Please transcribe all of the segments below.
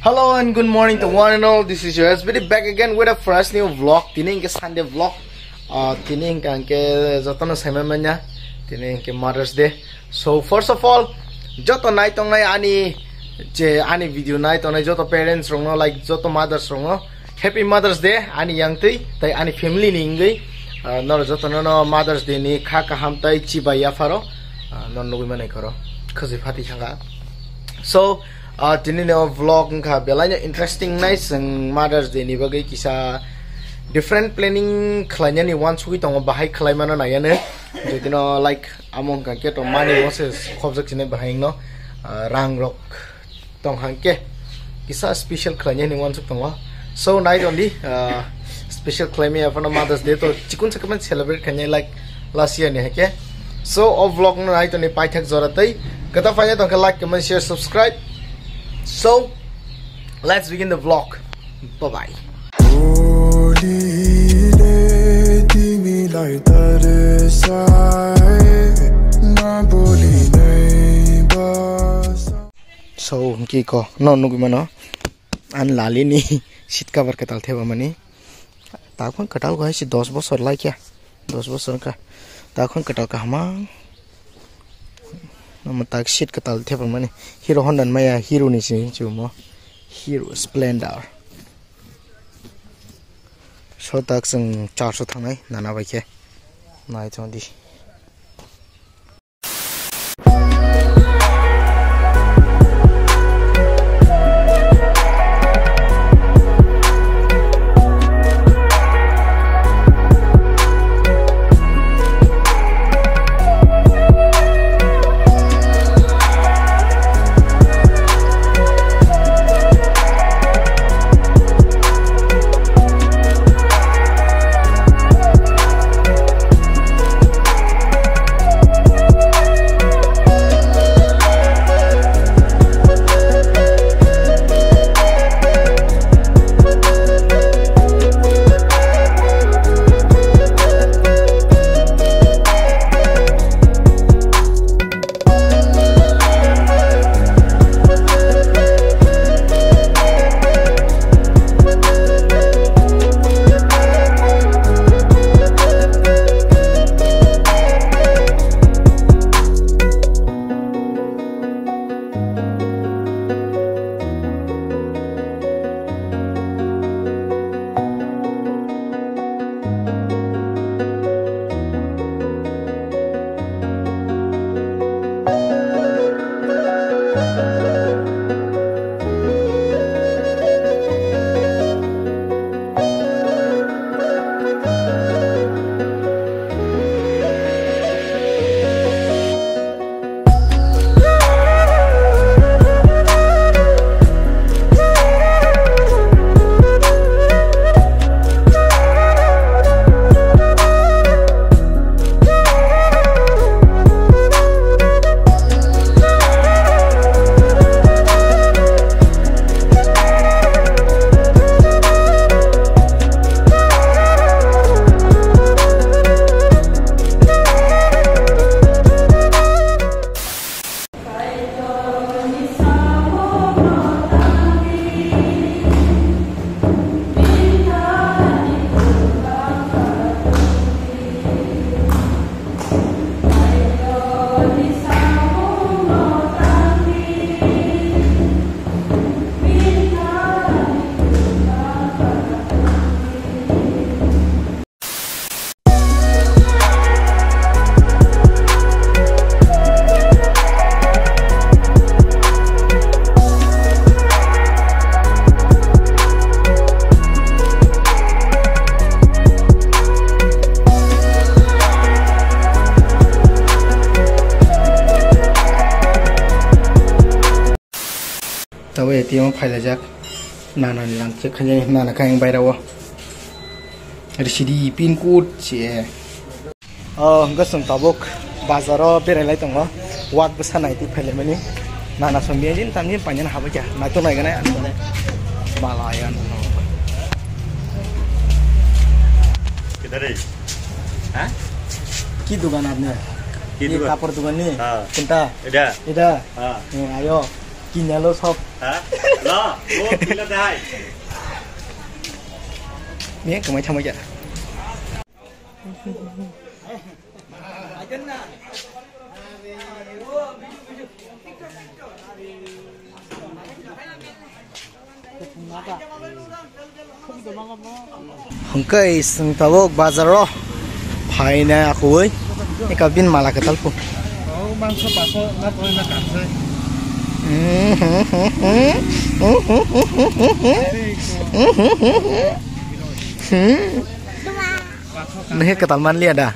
Hello and good morning to one and all. This is your SBD back again with a fresh new vlog. Tini ke Sunday vlog. Tini ke jotono sememanya. Tini ke Mother's Day. So first of all, joto night ongai ani video night ongai joto parents rongo like joto mothers rongo. Happy Mother's Day ani yang tui tai ani family ni ingai. No joto no Mother's Day ni kha ham tai chiba ya faro. Non no gimana karo. Kazi phati changa. So tini no vlog ka belanya interesting nice and Mother's Day ni bagai kisa different planning khlanya ni once we tong bahai khlai mano na yane jadi no like among ka ke to money losses khobjak chine bahai no rang rok tong hangke kisa special khlanya ni once tong so night only special claim ya for Mother's Day to chikun sakman celebrate kanya like last year ni hake so of vlog no night only pai thak zoratai kata fanya tong like comment share subscribe. So, let's begin the vlog. Bye bye. So, kiko no gimana? An lali ni sheet cover ketal theba mani. Takon ketal ko si 10 bosor like ya. 10 bosor ka. Takon ketal ka hamang. Matak sheet ketal theba mani hero Honda maya hero ni sini cuma hero splendor so tak seng 400 thanai nana baike nai chondi tahu ya tiang file jak nana lang cek hanya nana kayang bayar wa RCD pin code cie gasung tabok bazaro berai tong wat besana itu file mani nana sombian tamnya panjang haba ja na to nai gana Palai किधर है? हाँ? की दुकान आपने? ये कापड़ दुकान नी? हाँ। किंता? इधर। इधर? हाँ। आयो Kinya lo sob. Hả? Lo, mua đi lên đây. Nhé, cầm máy thăm vậy. Không cây sừng tàu bazar ro, phải nè aku ơi, cái cabin malah ketal pun. Bangsa paso na po na kanse. Nih ketal man lihat dah.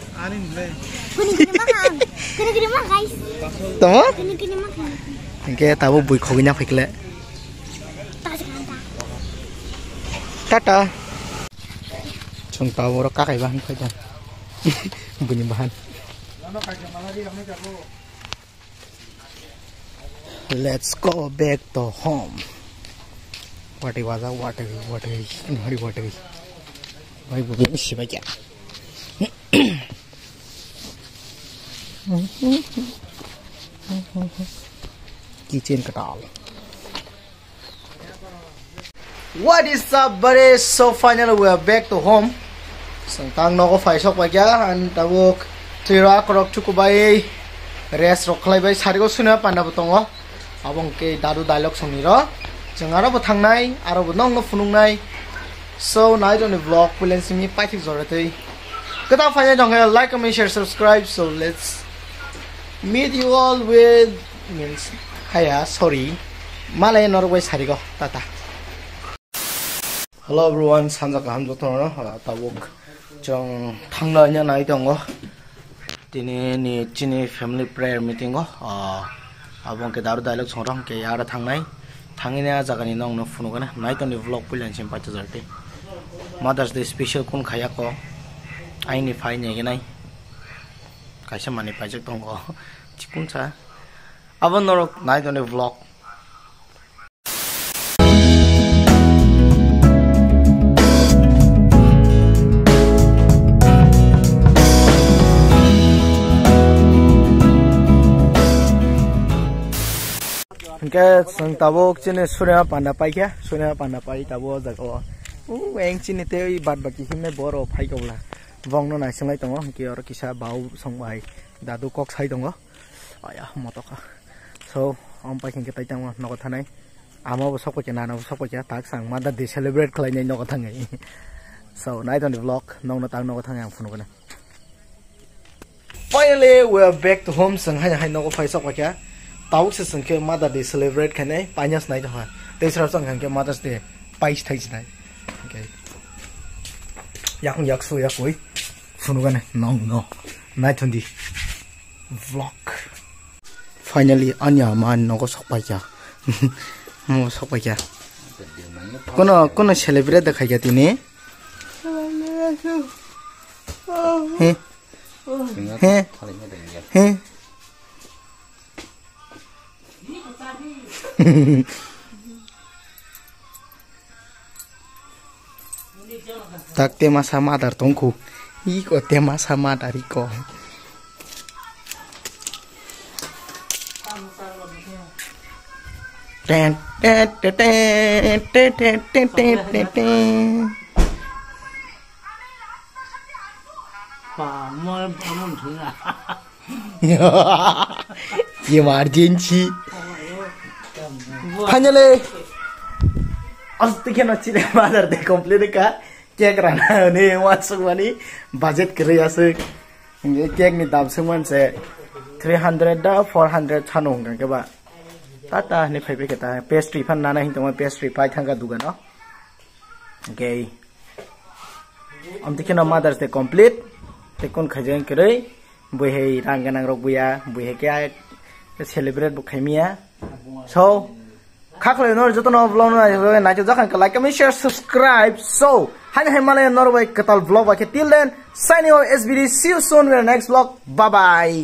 Kini makan. Kini makan guys. Tama? Kini makan. Oke, tahu bui koginya fikle. Tata. Chung tahu orang kakai bahan kaja. Bunyi bahan. Let's go back to home. What is it? Why would you see my cat? Kitchen katal. What is up, buddy? So finally we are back to home. Sangtang no ko faisok wajah and tabuk tira korok cukubai rest roklai bai sarigo suna panda butongo abong ke daru dialog soniro jengara bothangnai aro bonong no funungnai so night on the vlog pulen simi paithik jorate kata fanya jong like comment share subscribe so let's meet you all with means haya sorry malay norway sarigo tata. Hello everyone, sanjak ham jotono tabuk jong thangna nai dongo tini ni chini family prayer meeting go abong ke daru dialog songrang ke yara thangnai thangina jagani nong no phunu gana nai to ni vlog pulan sim pacha jarte mothers day special kun khaya ko aini phai ne ge nai kaisa mani pajak dongo chikun cha abon norok nai to ni vlog ke sang tabok chine surya panda pai kya surya panda pai tabo jago eng chine te bad baki himne boro phai kobla bongno nai sangai tongo ki or kisa bau songbai dadu kok sai tongo aya motoka so am pai king ke tai tang no ko thanai ama bo sokko ke nana bo sokko ke tak sang mother day celebrate khlai nei no ko thangai so night on the vlog no tang no ko thangai ang phunu kana finally we are back to home sang hai no ko phai sokko kya Tahu sesungke Mother Day celebrate kene panyas nai jaha. Tesra sang ke Mother's Day pais thai nai. Okay. Yak so yak oi. Phunu gane no. Nai thondi vlog. Finally anya man no ko sok pai kya. Mo sok pai kya. Kono celebrate dekhai kya tini. He. Tak tema sama dar tongku iko tema sama dari ko ten emergency finally astikena chile mother day complete ka cake rana ne wasuk mani budget kre ase nge cake ni dam sungman se 300 da 400 chanong ka ba tata ne phai ke ta pastry phan nana hin tong pastry pai thanga duga no okay amtikena mother's day complete te kon khajeng kre boi hei ranganang rok buya boi he kya celebrate bu khaimia so kakle nor joto no vlog na jakan like comment share subscribe so hai malay norway katal vlog wa till then signing off SBD see you soon in the next vlog bye bye